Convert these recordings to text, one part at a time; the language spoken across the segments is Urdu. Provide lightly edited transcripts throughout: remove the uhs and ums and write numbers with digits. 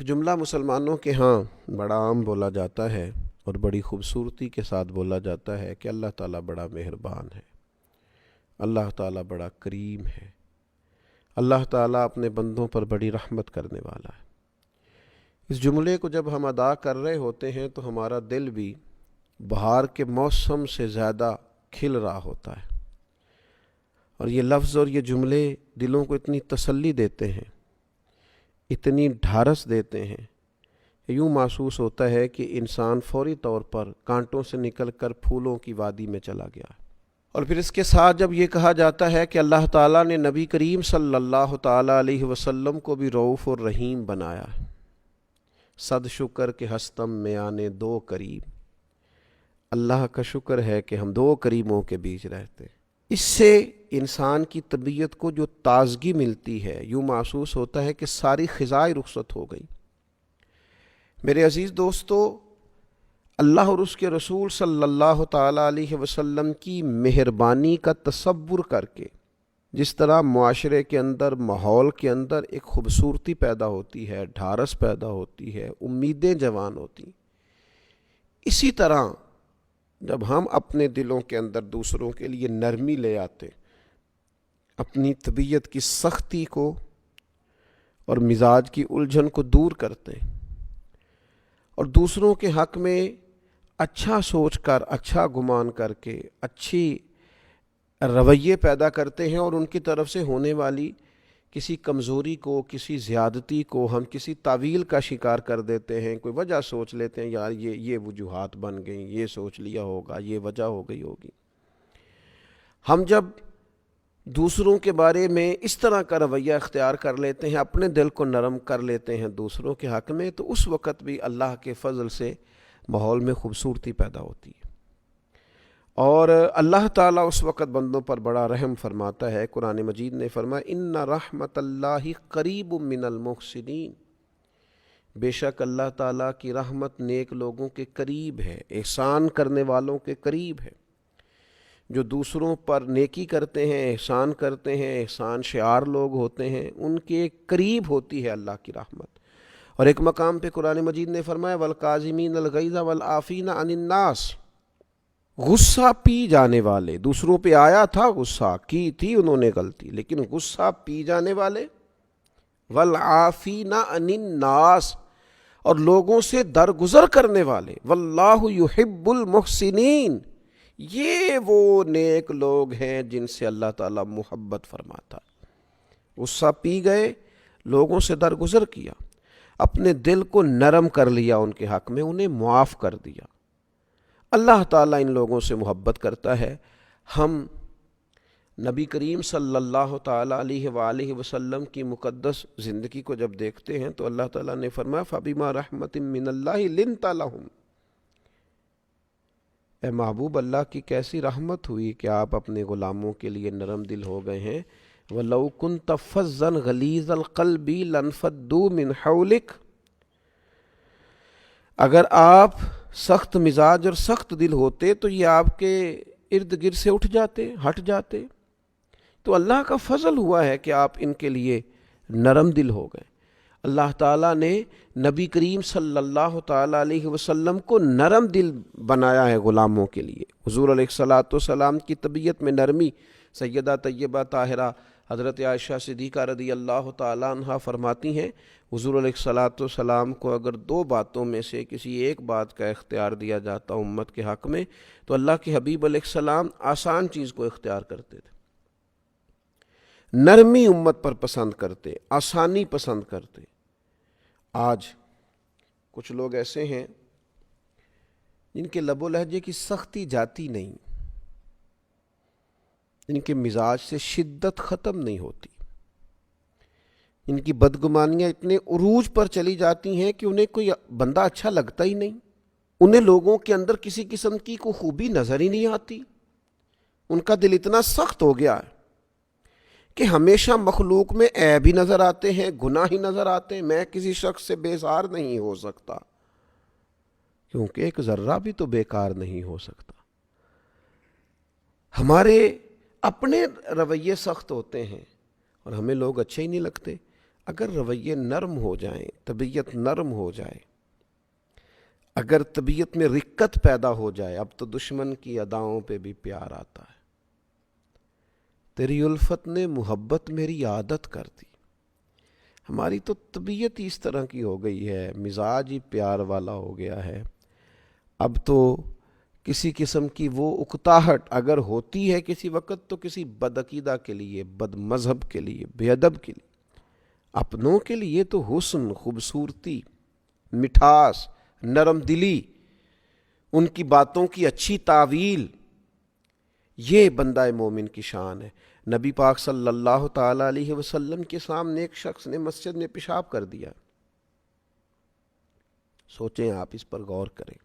جملہ مسلمانوں کے ہاں بڑا عام بولا جاتا ہے اور بڑی خوبصورتی کے ساتھ بولا جاتا ہے کہ اللہ تعالیٰ بڑا مہربان ہے، اللہ تعالیٰ بڑا کریم ہے، اللہ تعالیٰ اپنے بندوں پر بڑی رحمت کرنے والا ہے۔ اس جملے کو جب ہم ادا کر رہے ہوتے ہیں تو ہمارا دل بھی بہار کے موسم سے زیادہ کھل رہا ہوتا ہے، اور یہ لفظ اور یہ جملے دلوں کو اتنی تسلی دیتے ہیں، اتنی ڈھارس دیتے ہیں، یوں محسوس ہوتا ہے کہ انسان فوری طور پر کانٹوں سے نکل کر پھولوں کی وادی میں چلا گیا۔ اور پھر اس کے ساتھ جب یہ کہا جاتا ہے کہ اللہ تعالیٰ نے نبی کریم صلی اللہ تعالیٰ علیہ وسلم کو بھی رؤوف اور رحیم بنایا، صد شکر کہ ہستم میں آنے دو کریم، اللہ کا شکر ہے کہ ہم دو کریموں کے بیچ رہتے۔ اس سے انسان کی طبیعت کو جو تازگی ملتی ہے، یوں محسوس ہوتا ہے کہ ساری خزائیں رخصت ہو گئی۔ میرے عزیز دوستو، اللہ اور اس کے رسول صلی اللہ تعالیٰ علیہ وسلم کی مہربانی کا تصور کر کے جس طرح معاشرے کے اندر، ماحول کے اندر ایک خوبصورتی پیدا ہوتی ہے، ڈھارس پیدا ہوتی ہے، امیدیں جوان ہوتی، اسی طرح جب ہم اپنے دلوں کے اندر دوسروں کے لیے نرمی لے آتے، اپنی طبیعت کی سختی کو اور مزاج کی الجھن کو دور کرتے اور دوسروں کے حق میں اچھا سوچ کر، اچھا گمان کر کے، اچھی رویے پیدا کرتے ہیں، اور ان کی طرف سے ہونے والی کسی کمزوری کو، کسی زیادتی کو ہم کسی تعویل کا شکار کر دیتے ہیں، کوئی وجہ سوچ لیتے ہیں، یار یہ وجوہات بن گئیں، یہ سوچ لیا ہوگا، یہ وجہ ہو گئی ہوگی۔ ہم جب دوسروں کے بارے میں اس طرح کا رویہ اختیار کر لیتے ہیں، اپنے دل کو نرم کر لیتے ہیں دوسروں کے حق میں، تو اس وقت بھی اللہ کے فضل سے ماحول میں خوبصورتی پیدا ہوتی ہے، اور اللہ تعالیٰ اس وقت بندوں پر بڑا رحم فرماتا ہے۔ قرآن مجید نے فرمایا ان رحمت اللہ قریب من المحسنین، بے شک اللہ تعالیٰ کی رحمت نیک لوگوں کے قریب ہے، احسان کرنے والوں کے قریب ہے، جو دوسروں پر نیکی کرتے ہیں، احسان کرتے ہیں، احسان شعار لوگ ہوتے ہیں، ان کے قریب ہوتی ہے اللہ کی رحمت۔ اور ایک مقام پہ قرآن مجید نے فرمایا والکاظمین الغیظ والعافین عن الناس، غصہ پی جانے والے، دوسروں پہ آیا تھا غصہ، کی تھی انہوں نے غلطی، لیکن غصہ پی جانے والے، والعافین عن الناس، اور لوگوں سے درگزر کرنے والے، واللہ یحب المحسنین، یہ وہ نیک لوگ ہیں جن سے اللہ تعالیٰ محبت فرماتا ہے۔ غصہ پی گئے، لوگوں سے درگزر کیا، اپنے دل کو نرم کر لیا ان کے حق میں، انہیں معاف کر دیا۔ اللہ تعالیٰ ان لوگوں سے محبت کرتا ہے۔ ہم نبی کریم صلی اللہ تعالیٰ علیہ وآلہ وسلم کی مقدس زندگی کو جب دیکھتے ہیں تو اللہ تعالیٰ نے فرمایا فَبِمَا رَحْمَةٍ مِّنَ اللَّهِ لِنْتَ لَهُمْ، اے محبوب، اللہ کی کیسی رحمت ہوئی کہ آپ اپنے غلاموں کے لیے نرم دل ہو گئے ہیں۔ وَلَوْ كُنْتَ فَظًّا غَلِيظَ الْقَلْبِ لَانفَضُّوا مِنْ حَوْلِكَ، اگر آپ سخت مزاج اور سخت دل ہوتے تو یہ آپ کے ارد گرد سے اٹھ جاتے، ہٹ جاتے۔ تو اللہ کا فضل ہوا ہے کہ آپ ان کے لیے نرم دل ہو گئے۔ اللہ تعالیٰ نے نبی کریم صلی اللہ تعالیٰ علیہ وسلم کو نرم دل بنایا ہے غلاموں کے لیے۔ حضور علیہ الصلاۃ والسلام کی طبیعت میں نرمی، سیدہ طیبہ طاہرہ حضرت عائشہ صدیقہ رضی اللہ تعالیٰ عنہا فرماتی ہیں حضور علیہ الصلاۃ والسلام کو اگر دو باتوں میں سے کسی ایک بات کا اختیار دیا جاتا امت کے حق میں تو اللہ کے حبیب علیہ السلام آسان چیز کو اختیار کرتے تھے، نرمی امت پر پسند کرتے، آسانی پسند کرتے۔ آج کچھ لوگ ایسے ہیں جن کے لب و لہجے کی سختی جاتی نہیں، ان کے مزاج سے شدت ختم نہیں ہوتی، ان کی بدگمانیاں اتنے عروج پر چلی جاتی ہیں کہ انہیں کوئی بندہ اچھا لگتا ہی نہیں، انہیں لوگوں کے اندر کسی قسم کی کوئی خوبی نظر ہی نہیں آتی۔ ان کا دل اتنا سخت ہو گیا ہے کہ ہمیشہ مخلوق میں عیب ہی نظر آتے ہیں، گناہ ہی نظر آتے ہیں۔ میں کسی شخص سے بیزار نہیں ہو سکتا کیونکہ ایک ذرہ بھی تو بیکار نہیں ہو سکتا۔ ہمارے اپنے رویے سخت ہوتے ہیں اور ہمیں لوگ اچھے ہی نہیں لگتے۔ اگر رویے نرم ہو جائیں، طبیعت نرم ہو جائے، اگر طبیعت میں رقت پیدا ہو جائے، اب تو دشمن کی اداؤں پہ بھی پیار آتا ہے. تیری الفت نے محبت میری عادت کر دی. ہماری تو طبیعت ہی اس طرح کی ہو گئی ہے، مزاج ہی پیار والا ہو گیا ہے. اب تو کسی قسم کی وہ اکتاہٹ اگر ہوتی ہے کسی وقت تو کسی بدعقیدہ کے لیے، بد مذہب کے لیے، بے ادب کے لیے. اپنوں کے لیے تو حسن، خوبصورتی، مٹھاس، نرم دلی، ان کی باتوں کی اچھی تعویل، یہ بندہ مومن کی شان ہے. نبی پاک صلی اللہ تعالی علیہ وسلم کے سامنے ایک شخص نے مسجد میں پیشاب کر دیا. سوچیں آپ، اس پر غور کریں،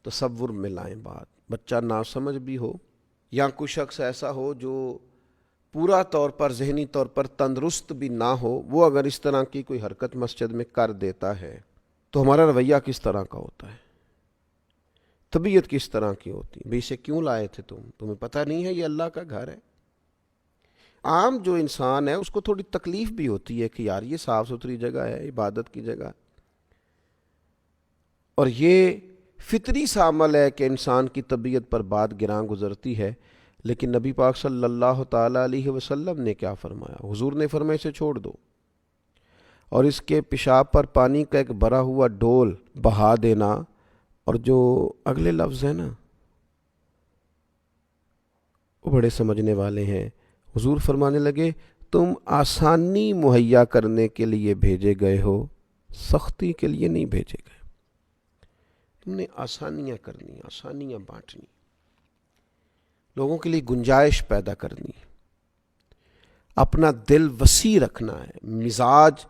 تصور میں لائیں بات. بچہ ناسمجھ بھی ہو یا کوئی شخص ایسا ہو جو پورا طور پر ذہنی طور پر تندرست بھی نہ ہو، وہ اگر اس طرح کی کوئی حرکت مسجد میں کر دیتا ہے تو ہمارا رویہ کس طرح کا ہوتا ہے؟ طبیعت کس طرح کی ہوتی ہے؟ بھئی اسے کیوں لائے تھے تمہیں پتہ نہیں ہے یہ اللہ کا گھر ہے؟ عام جو انسان ہے اس کو تھوڑی تکلیف بھی ہوتی ہے کہ یار یہ صاف ستھری جگہ ہے، عبادت کی جگہ، اور یہ فطری سا عمل ہے کہ انسان کی طبیعت پر بات گراں گزرتی ہے. لیکن نبی پاک صلی اللہ تعالی علیہ وسلم نے کیا فرمایا؟ حضور نے فرمایا اسے چھوڑ دو اور اس کے پیشاب پر پانی کا ایک بھرا ہوا ڈول بہا دینا. اور جو اگلے لفظ ہیں نا وہ بڑے سمجھنے والے ہیں. حضور فرمانے لگے تم آسانی مہیا کرنے کے لیے بھیجے گئے ہو، سختی کے لیے نہیں بھیجے گئے. تم نے آسانیاں کرنی، آسانیاں بانٹنی، لوگوں کے لیے گنجائش پیدا کرنی، اپنا دل وسیع رکھنا ہے، مزاج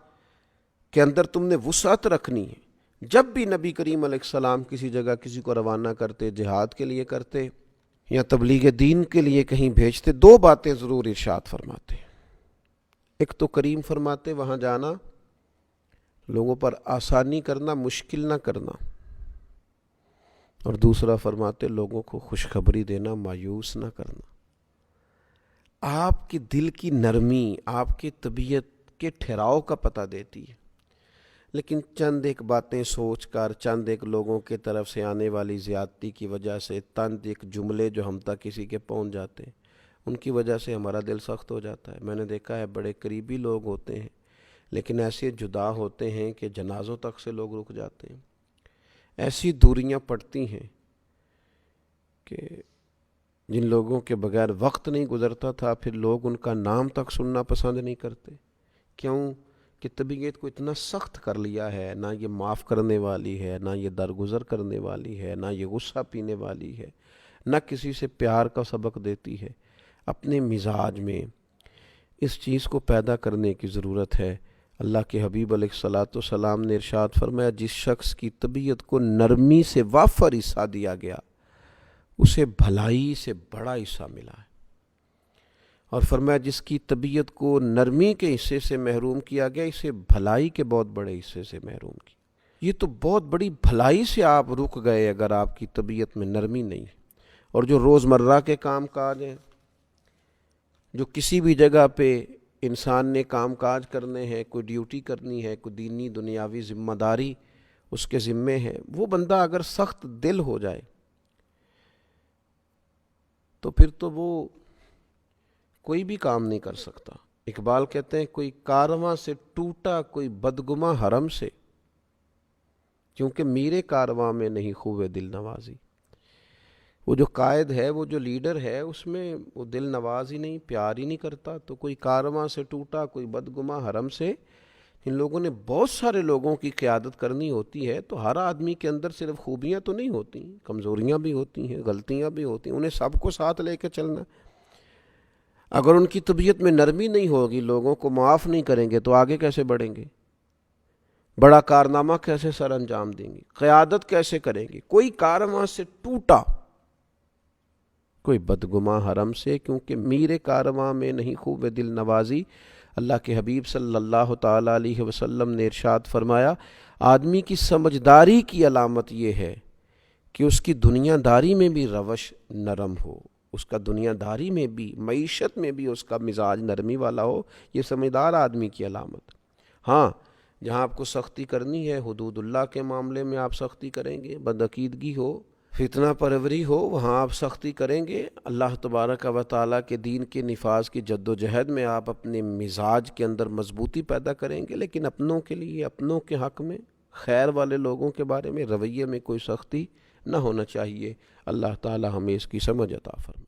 کے اندر تم نے وسعت رکھنی ہے. جب بھی نبی کریم علیہ السلام کسی جگہ کسی کو روانہ کرتے، جہاد کے لیے کرتے یا تبلیغ دین کے لیے کہیں بھیجتے، دو باتیں ضرور ارشاد فرماتے. ایک تو کریم فرماتے وہاں جانا، لوگوں پر آسانی کرنا، مشکل نہ کرنا، اور دوسرا فرماتے لوگوں کو خوشخبری دینا، مایوس نہ کرنا. آپ کی دل کی نرمی آپ کی طبیعت کے ٹھہراؤ کا پتہ دیتی ہے. لیکن چند ایک باتیں سوچ کر، چند ایک لوگوں کے طرف سے آنے والی زیادتی کی وجہ سے، چند ایک جملے جو ہم تک کسی کے پہنچ جاتے ہیں، ان کی وجہ سے ہمارا دل سخت ہو جاتا ہے. میں نے دیکھا ہے بڑے قریبی لوگ ہوتے ہیں لیکن ایسے جدا ہوتے ہیں کہ جنازوں تک سے لوگ رک جاتے ہیں. ایسی دوریاں پڑتی ہیں کہ جن لوگوں کے بغیر وقت نہیں گزرتا تھا پھر لوگ ان کا نام تک سننا پسند نہیں کرتے. کیوں کہ طبیعت کو اتنا سخت کر لیا ہے، نہ یہ معاف کرنے والی ہے، نہ یہ درگزر کرنے والی ہے، نہ یہ غصہ پینے والی ہے، نہ کسی سے پیار کا سبق دیتی ہے. اپنے مزاج میں اس چیز کو پیدا کرنے کی ضرورت ہے. اللہ کے حبیب علیہ الصلاۃ والسلام نے ارشاد فرمایا جس شخص کی طبیعت کو نرمی سے وافر حصہ دیا گیا اسے بھلائی سے بڑا حصہ ملا ہے، اور فرمایا جس کی طبیعت کو نرمی کے حصے سے محروم کیا گیا اسے بھلائی کے بہت بڑے حصے سے محروم کیا. یہ تو بہت بڑی بھلائی سے آپ رک گئے اگر آپ کی طبیعت میں نرمی نہیں ہے. اور جو روزمرہ کے کام کاج ہیں، جو کسی بھی جگہ پہ انسان نے کام کاج کرنے ہیں، کوئی ڈیوٹی کرنی ہے، کوئی دینی دنیاوی ذمہ داری اس کے ذمے ہے، وہ بندہ اگر سخت دل ہو جائے تو پھر تو وہ کوئی بھی کام نہیں کر سکتا. اقبال کہتے ہیں کوئی کارواں سے ٹوٹا کوئی بدگماں حرم سے، کیونکہ میرے کارواں میں نہیں خوب دل نوازی. وہ جو قائد ہے، وہ جو لیڈر ہے، اس میں وہ دل نواز ہی نہیں، پیار ہی نہیں کرتا. تو کوئی کارواں سے ٹوٹا کوئی بدگماں حرم سے، ان لوگوں نے بہت سارے لوگوں کی قیادت کرنی ہوتی ہے تو ہر آدمی کے اندر صرف خوبیاں تو نہیں ہوتی، کمزوریاں بھی ہوتی ہیں، غلطیاں بھی ہوتی ہیں، انہیں سب کو ساتھ لے کے چلنا. اگر ان کی طبیعت میں نرمی نہیں ہوگی، لوگوں کو معاف نہیں کریں گے تو آگے کیسے بڑھیں گے؟ بڑا کارنامہ کیسے سر انجام دیں گے؟ قیادت کیسے کریں گے؟ کوئی کارواں سے ٹوٹا کوئی بدگماں حرم سے، کیونکہ میرے کارواں میں نہیں خوب دل نوازی. اللہ کے حبیب صلی اللہ تعالی علیہ وسلم نے ارشاد فرمایا آدمی کی سمجھداری کی علامت یہ ہے کہ اس کی دنیا داری میں بھی روش نرم ہو، اس کا دنیا داری میں بھی، معیشت میں بھی اس کا مزاج نرمی والا ہو، یہ سمجھدار آدمی کی علامت۔ ہاں جہاں آپ کو سختی کرنی ہے، حدود اللہ کے معاملے میں آپ سختی کریں گے، بدعقیدگی ہو، فتنہ پروری ہو، وہاں آپ سختی کریں گے۔ اللہ تبارک و تعالیٰ کے دین کے نفاذ کی جد و جہد میں آپ اپنے مزاج کے اندر مضبوطی پیدا کریں گے، لیکن اپنوں کے لیے، اپنوں کے حق میں، خیر والے لوگوں کے بارے میں رویے میں کوئی سختی نہ ہونا چاہیے۔ اللہ تعالیٰ ہمیں اس کی سمجھ عطا فرمائے۔